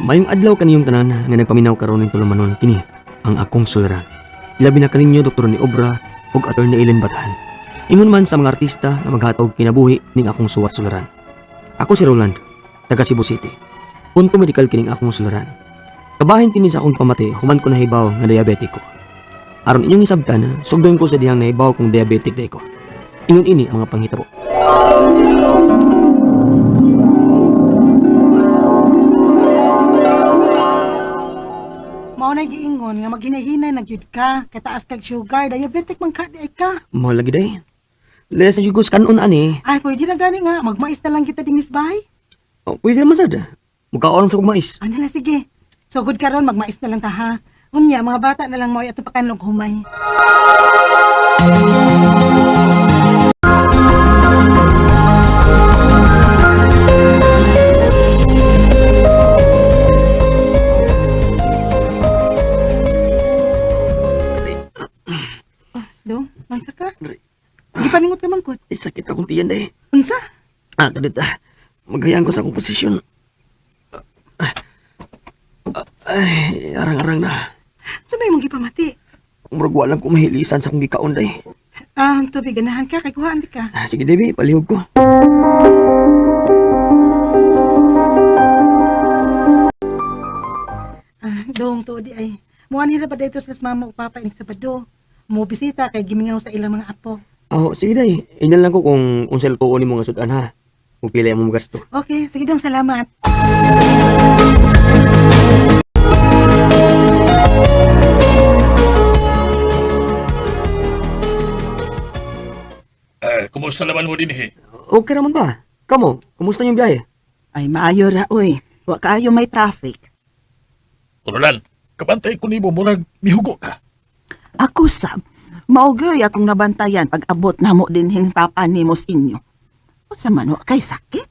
Mayong adlaw kaniyong tanan nga nagpaminaw karon ning tulumanon kini ang akong suliran. Ilabi na kaninyo Dr. ni Obra ug Attorney Ellen Batahan. Ingon man sa mga artista na maghatag kinabuhi ning akong suwat suliran. Ako si Roland, taga Cebu City. Punto medical kining akong suliran. Kabahin kini sa akong pamati human ko nahibaw nga diabetiko. Aron inyong hisabtan, sugdon ko sa dihang nahibaw kung diabetic day ko. Ingon ini ang mga panghitabo. Mao na giingon nga maghinay-hinay na gyud ka, kataas kag sugar, diabetic man ka di ay ka. Mao lagi day. Les na jugos kanon ani. Ay pwede na gani nga, magmais na lang kita dinhis bahay. Oh, pwede naman sad. Mukhaon sa kong mais. Ano na sige. Sugod karon magmais na lang ta ha. Unya mga bata na lang mo ato pakanlog humay. Dong, mansa ka? Gipaningot ka man ko. Sakit akong tiyan day. Unsa? Kadita. Maghayang ko sa akong posisyon. Ay, arang-arang na. Sabay mong gipamati. Murag walang ko mahilisan sa akong gikaon day. Tubig ganahan ka kay kuhaan di ka. Sige, Debbie, palihog ko. Dong to di ay. Muan hira pa dito sa mama ug papa inig Sabado. Mo bisita kay gimingaw sa ilang mga apo. Oh, sige day. Inan lang ko kung unsel tuon nimo nga sudan ha. Kung pila mo gasto. Okay, sige dong, salamat. Kumusta naman mo din Okay naman ba? Kamo, kumusta yung biyahe? Ay, maayo ra, oy. Wa kayo may traffic. Roland, kabantay ko ni mo murag mihugo ka. Ako sab, maugyoy akong nabantayan pag abot na mo din hing papa ni mo sa inyo. O sa mano, kay sakit?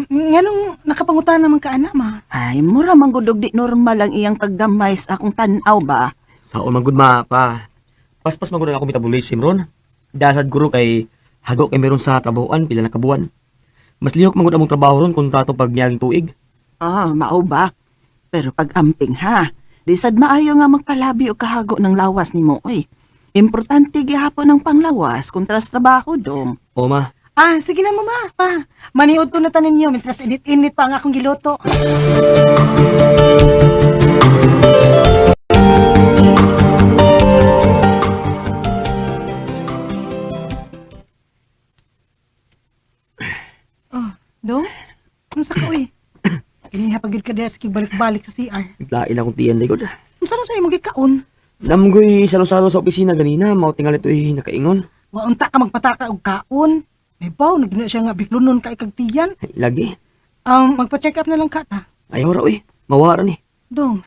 Nganong nakapangutan naman ka anak ma? Ay, mura manggudog di normal ang iyang paggamay sa akong tanaw ba? Saon man gud ma pa. Paspas man gud ako metabolism ron. Dasad guro kay hago kay meron sa trabahoan pila na kabuan. Mas lihok man gud among trabaho ron kung tato pag niyaging tuig. Mao ba? Pero pag amping ha, di sad maayo nga magpalabi o kahago ng lawas ni mo, oy. Importante gihapon ang panglawas kontra sa trabaho dong. O ma, Sige na mama, pa. Maniod ko na tanin niyo, mitras init-init pa ang akong giluto. Dong? Unsa ka, uy? Kiniha pagid ka diha sa balik-balik sa CR. lain akong tiyan day gud. Unsa na sa'yo magikaon? Namgoy salo-salo sa opisina ganina, mao tingali to'y nakaingon. Wa unta ka magpataka og kaon. May baw, nagna siya nga biklunon ka ikagtiyan. Ay, lagi. Magpa-check up na lang ka ta. Ayaw ra uy, mawara ni. Dong.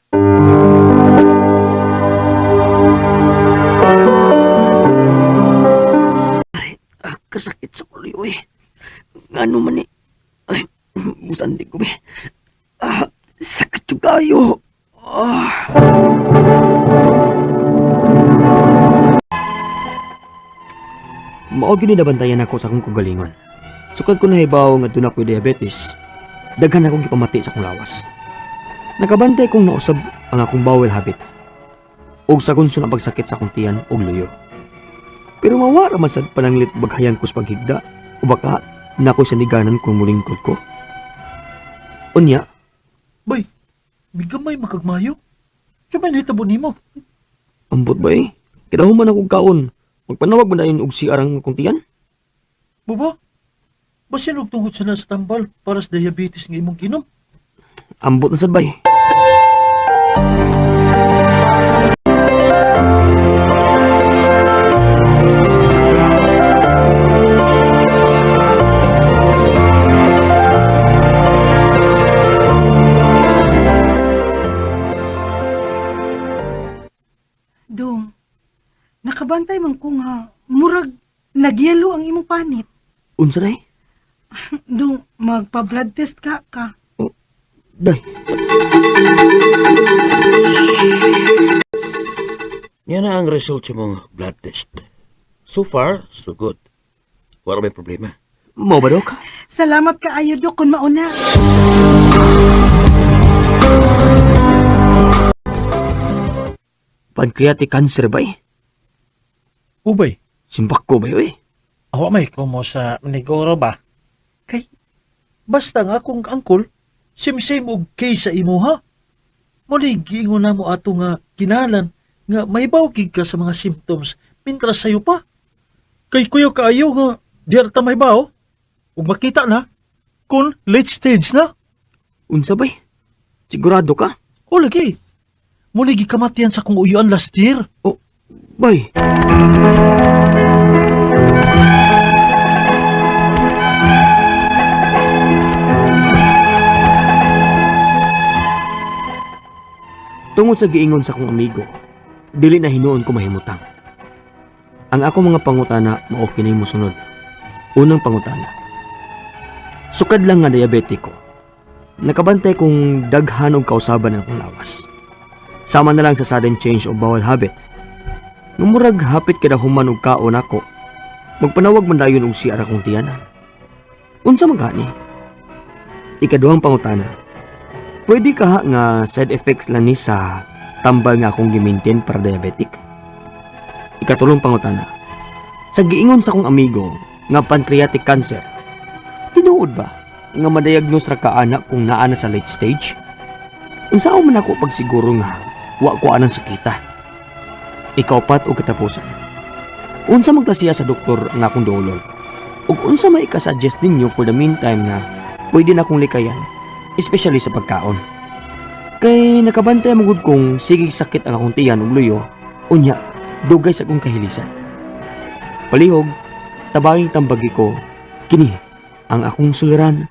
Kasakit sa ulo uy. Ngano man ni. Ay, busan di ko be. Sakit yung kayo. Mao gini nabantayan ako sa akong kagalingon. Sukad ko nahibaw nga doon ako'y diabetes, daghan akong gipamati sa akong lawas. Nakabantay kong nausab ang akong bowel habit. Og sa kunso na pagsakit sa akong tiyan og luyo. Pero mawara man sad pananglit baghayan ko sa paghigda o baka nako'y saniganan kung mulingkod ko. Unya, Bay, migamay makagmayo. Sabay nahitabo ni mo. ambot ba eh? Kinahuman akong kaon. Magpanawag mo na yun og si arang akong tiyan? Baba, basin og tungod sa nasa tambal para sa diabetes nga imong ginom. Ambot na sad ba eh? Dong. Nakabantay man ko nga murag nagyelo ang imong panit. Unsa day? Dong, magpa-blood test ka. Day. Yan na ang result sa mong blood test. So far, so good. Wala may problema. Mao ba, Dok? Salamat ka ayo, Dok, kung mauna. Pancreatic cancer ba eh? Ubay, Simpak ko ba eh? awa may kumo sa negoro ba? Kay, basta nga kung angkol, same-same og case sa imo ha. Muli, giingon na mo ato nga kinalan nga may bawkig ka sa mga symptoms mintras sayo pa. Kay kuyo kaayo nga di arta may baw, ug makita na kung late stage na. Unsa ba eh? Sigurado ka? O lagi, muli gikamatian sa kong uyuan last year. Bay, tungod sa giingon sa kong amigo, dili na hinuon ko mahimutang. Ang ako mga pangutana mao kini mosunod. Unang pangutana. Sukad lang nga diabetiko. Nakabantay kong daghan og kausaban ang akong lawas. Sama na lang sa sudden change of bowel habit. Numurag hapit kada human og kaon ako. Magpanawag man dayon og siya akong tiyanan. Unsa magani? Ikaduhang pangutana. Pwede ka nga side effects lang ni sa tambal nga akong gimaintain para diabetic? Ikatulong pangutana. Sa giingon sa akong amigo nga pancreatic cancer, tinuod ba nga madiagnose ra ka anak kung naa na sa late stage? Unsa man ako pagsiguro nga wa ko anang sakita? Ikaupat o katapusan. Unsa magtasiya sa doktor ang akong dolol? Ug unsa may ikasuggest ninyo for the meantime nga pwede na akong likayan, especially sa pagkaon? Kay nakabantay magud kong sige sakit ang akong tiyan ug luyo, unya dugay sa akong kahilisan. Palihog, tabanging tambagi ko, kini ang akong suliran,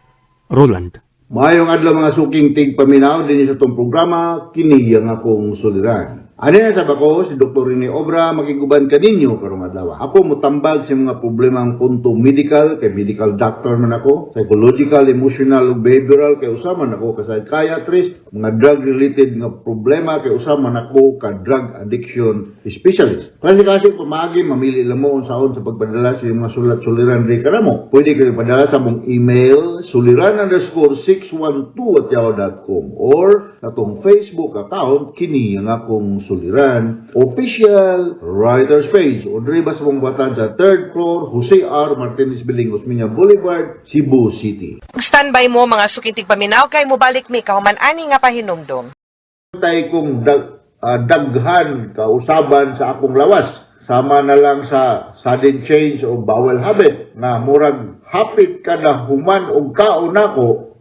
Roland. Maayong adlaw mga suking tigpaminaw din sa itong programa, kini ang akong suliran. Ano na sabi ko, si Dr. Rene Obra, makiguban ka ninyo karong adlaw. Ako mutambag sa mga problemang punto medical, kay medical doctor man ako, psychological, emotional, ug behavioral, kay usaman ako ka psychiatrist, mga drug-related nga problema, kay usaman ako ka drug addiction specialist. Kasi pamagi, mamili lang mo unsaon sa pagpadala sa mga sulat-suliran rin ka na mo. Pwede kayo padala sa mong email, suliran_612@yahoo.com or sa tong Facebook account, kini ang akong suliran official writer's page o diri ba sa mong buhatan sa 3rd floor Jose R. Martinez Building, Osmeña Boulevard, Cebu City. Standby mo mga sukitig paminaw kay mobalik mi kahuman ani nga pahinumdom. Tay kong daghan kausaban sa akong lawas, sama na lang sa sudden change o bowel habit na murag hapit kada human og kaon nako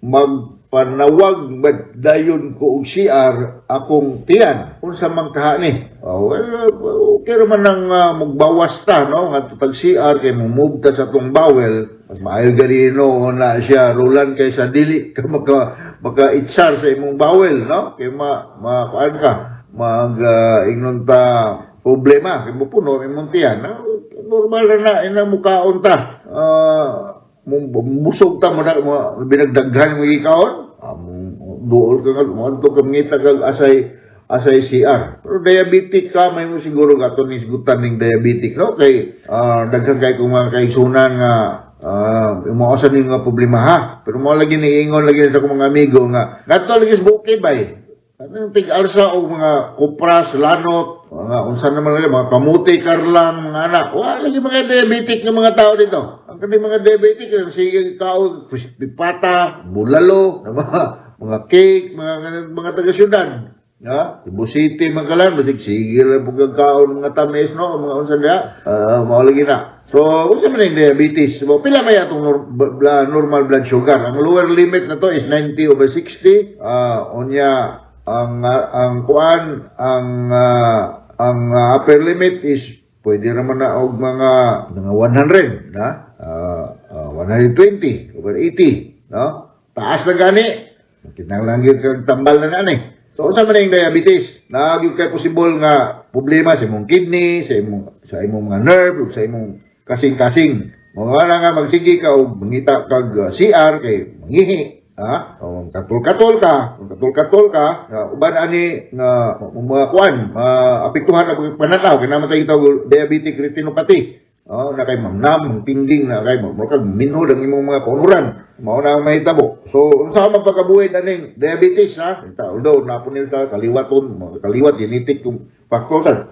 magpanawag dayon ko og CR akong tiyan unsa man kaha ni. Okay man nang magbawas ta no nga tag CR kay move ta sa tong bowel, mas maayo ganino na siya Roland kaysa dili ka maka-itsar sa imong bowel no kay kuan ka ignon ta problema kay mupuno imong tiyan. Normal na ina mukaon ta. Musog ta mo binagdaghan mo ikaon. Duol ka nga mo to kamngita kag asay CR. Pero diabetic ka may mo siguro gato ni sigutan ning diabetic no kay daghan kay kung mga kaigsunan nga mo asa ning nga problema ha. Pero mo lagi ni ingon lagi sa akong mga amigo nga gato lagi sa bukid bay. Anong tig-alsa o mga kupras, lanot, mga unsa naman nila, mga kamuti, karlang, mga anak. Wala lagi mga diabetic ng mga tao dito. Ang kani mga diabetic, sige tao, pata, bulalo, mga cake, mga taga-syudad. Cebu City, Magalan, basig sige lang pagkakaon ng mga tamis, no? Mga unsa niya, mga lagi na. So, unsa man yung diabetes? Pila may atong normal blood sugar? Ang lower limit na to is 90/60. Unya, ang upper limit is pwede naman na og mga 100 na 120 over 80 no taas na gani kinahanglan gyud kag tambal na ani. So unsa man yung diabetes nagyud kay possible nga problema sa imong kidney, sa imong mga nerve, sa imong kasing-kasing mga nga magsige ka og mangita kag CR kay mangihi. Katul-katul ka, uban ani nga mga kuan, apektuhan ang pananaw, kaya naman tayo diabetic retinopathy. Na kay mamnam, pinding na kay minhod ang imong mga kaunuran. Mao na ang mahitabo. So, unsa man pagkabuhi aning diabetes ha? Although napunil sa kaliwaton, kaliwat genetic kung factor.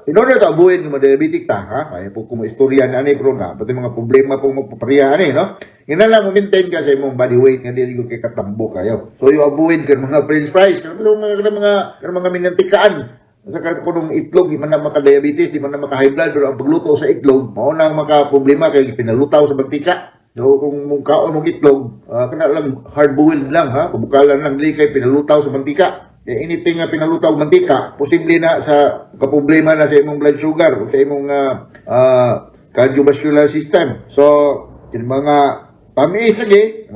In order to avoid mo diabetic ta ha, kaya po kung istorya na ani pero na pati mga problema po magpapariya ani no. Ina lang maintain ka sa imong body weight nga dili kay katambo kayo. So you avoid kan mga french fries, kan mga minantikaan. Sa kanong itlog, di man na maka-diabetes, di man na maka-high blood, pero ang pagluto sa itlog, mao na ang maka-problema kay pinalutaw sa mantika. So, kung mungkaon ng itlog, kana lang hard-boiled lang, ha? Pabukalan lang kay pinalutaw sa mantika. Anything nga pinalutaw sa mantika, posible na sa kaproblema na sa imong blood sugar o sa imong cardiovascular system. So, yung mga tamis lagi,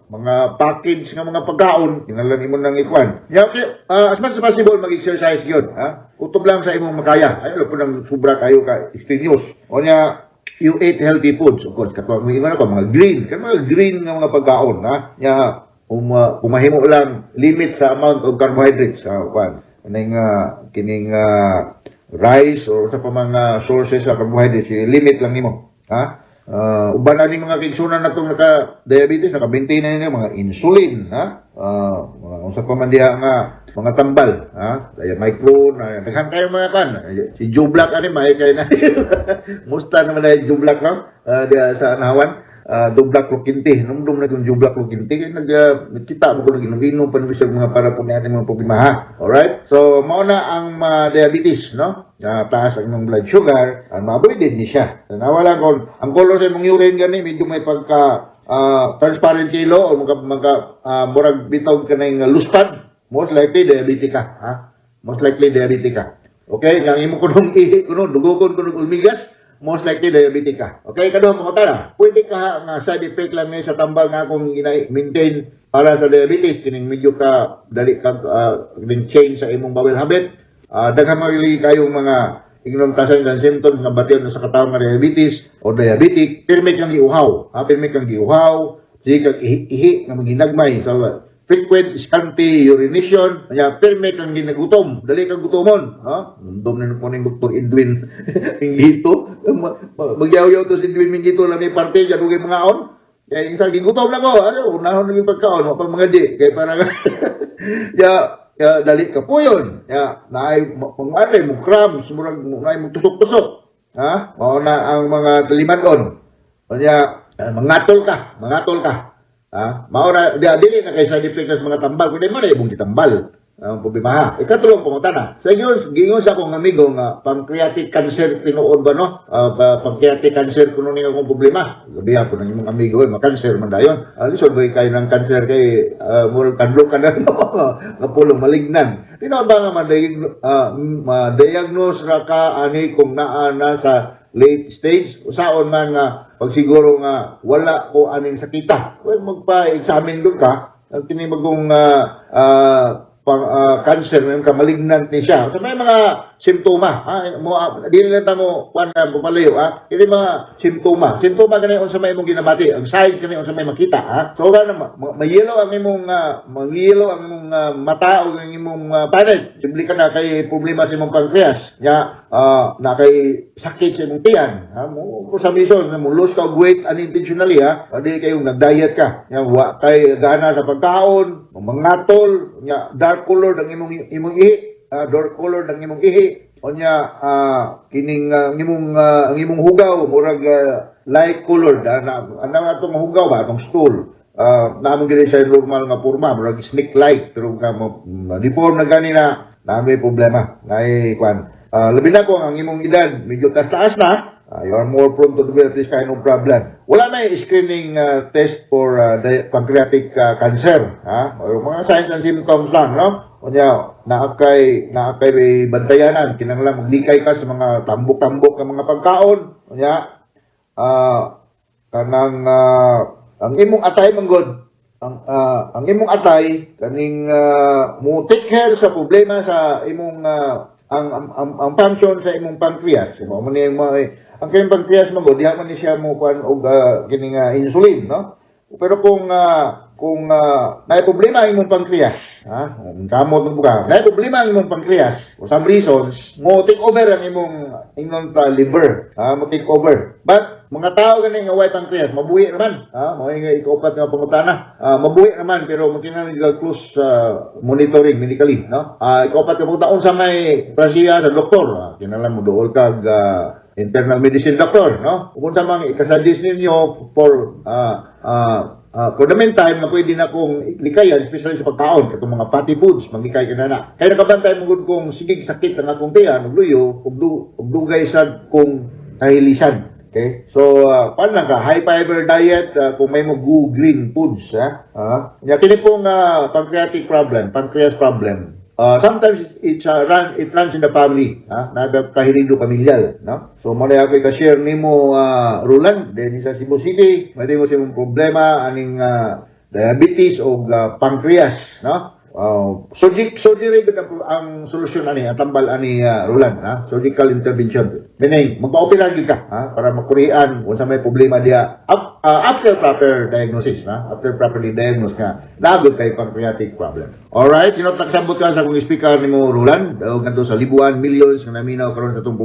mga package nga mga pagkaon, tinalan imo nang ikuan. Ya, okay, as much as possible mag-exercise yun, ha? Utob lang sa imong makaya. Ay, po nang sobra kayo ka strenuous. O niya, you eat healthy foods, of course. Katong mga green, mga green nga mga pagkaon, ha? Ya, kumahimo lang limit sa amount of carbohydrates, ha? Kining rice or sa pa mga sources sa carbohydrates, limit lang nimo, ha? Uban na mga kigsunan na itong naka-diabetes, naka-maintain na nila mga insulin, ha? Mga pa man diha nga, mga tambal, ha? Kaya micro, naghan kayo mga kan. Si Joe Black, may kayo na. Musta naman na Joe Black, ha? Diya sa Anawan. Joe Black Lukinti. Nung na itong Joe Black Lukinti, kaya nagkita mo ko nag-inom pa naman siya mga para po natin mga problema, ha? Alright? So, mauna ang diabetes, no? Taas ang inyong blood sugar, ma-avoided ni siya. Nawala ko, ang color sa imong urine gani, medyo may pagka transparent kilo o murag bitog ka na yung lustad, most likely diabetic ka. Ha? Most likely diabetic ka. Okay? Ang imo kunong dugugon kunong ulmigas, most likely diabetic ka. Okay? Kadong mga tara, pwede ka nga side effect lang sa tambal nga kung maintain para sa diabetes, kining medyo ka dali ka change sa imong bowel habit. Daghang mga kayong mga ignorantasan ng symptoms nga batiyon sa katawang nga diabetes o diabetic, permit kang giuhaw. Permit kang giuhaw, sige kang ihi nga maghinagmay. So, frequent scanty urination, permit kang ginagutom. Dali kang gutomon. Nandom na po ng Dr. Edwin Mingito. Magyaw-yaw to si Edwin Mingito lang may parte, dyan huwag mga on. Kaya isang gigutom lang ko. Unahon naging pagkaon, mapang mga di. Kaya parang, dali ka po yun. Naay mga mo cramps, naay mo tusok-tusok. Mao na ang mga talimadon. Kanya, mangatol ka. Mao na, dili na kay side effect sa mga tambal. Kundi mo na ibong ditambal. Ang problema ha. Ikatulong pumunta na. Sa gingon sa akong amigo nga, pancreatic cancer tinuod ba no? Pancreatic cancer kuno niya akong problema. Labihan po ng imong amigo, makanser man dayon. Lisod ba kayo ng cancer kay murag kadlo ka na no? Napulong malignan. Tinood ba nga ma-diagnose ra ka ani kung naa na sa late stage? Usaon man nga pagsiguro nga wala ko aning sakita. Well, magpa-examine doon ka. Tinimagong cancer, may malignant ni siya. So may mga simptoma, di lang mo pumalayo, hindi mga simptoma. Simptoma ganyan sa may mong ginabati, ang sign ganyan sa may makita, So mayelo ang imong mata o ang imong panel. Simple ka na kay problema sa imong pancreas, na kay sakit sa imong tiyan, kung sa mison, mo lose ka weight unintentionally, hindi kayong nag-diet ka, wa kay gana sa pagkaon, mangatol, dark color ng imong ihi, dark color ng imong ihi, o kining ang imong hugaw murag light colored, atong hugaw ba atong stool, namang gid sa normal nga porma murag snake light, pero ka deform na gani na may problema nay kwan. Labi na ko ang imong edad medyo taas na, you are more prone to develop this kind of problem. Wala na screening test for pancreatic cancer, o mga signs and symptoms lang, no? Kunya, naakay bantayanan, kinahanglan maglikay ka sa mga tambok-tambok ng mga pagkaon. Kunya, ang imong atay manggod, ang imong atay kaning mo take care sa problema sa imong ang function sa imong pancreas. Mo ni ang kanyang pancreas manggod, diha man ni siya mo kuan og kining insulin, no? Pero kung kung may problema ang imong pancreas, ha? Kamot mo ka. May problema ang imong pancreas, for some reasons, mo take over ang imong liver, ha? Mo take over. But mga tao gani nga white pancreas, mabuhi naman, ha? Mo nga ikapat nga pangutana. Mabuhi naman pero magkinahanglan nila close monitoring medically, no? Ikapat nga pangutana sa may prasiya sa doktor, kinahanglan mo dool kag internal medicine doctor, no? Kung sa mga ikasuggest ninyo for the meantime, na pwede na kong likayan, especially sa pagkaon, katong mga fatty foods, maglikay ka na. Kaya nakabantay mo gud kung sigig sakit ang akong tiyan, ugluyo, ug dugay sad kung kahilisan. Okay? So, paano lang ka? High fiber diet, kung may mo green foods, ha? Kini pong pancreatic problem, pancreas problem. Sometimes it runs in the family, kahirido pamilyal, no? So mo na ako ka-share nimo Roland, then sa Cebu City, may mo sa problema aning diabetes o pancreas, no? Surgery ang solusyon ani, ang tambal ani Roland, ha? Surgical intervention. Meaning magpa-opera gyud ka, ha? Para makurian kung sa may problema diya after proper diagnosis, ha? After properly diagnosed ka, nagod kay pancreatic problem. Alright, nagsabot ka sa kung speaker nimo Roland, o kanto sa libuan, millions nga naminaw karon sa itong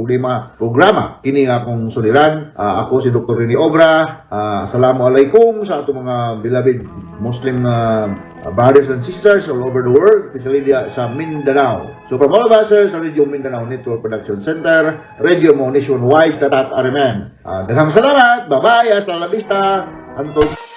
programa. Kini nga akong suliran, ako si Dr. Rene Obra. Assalamualaikum sa atong mga beloved Muslim brothers and sisters all over the world, especially sa Mindanao. So from all of us sa Radio Mindanao Network Production Center, Radio mo nationwide, tatat arimen. Daghang salamat, bye-bye, hasta la vista, antong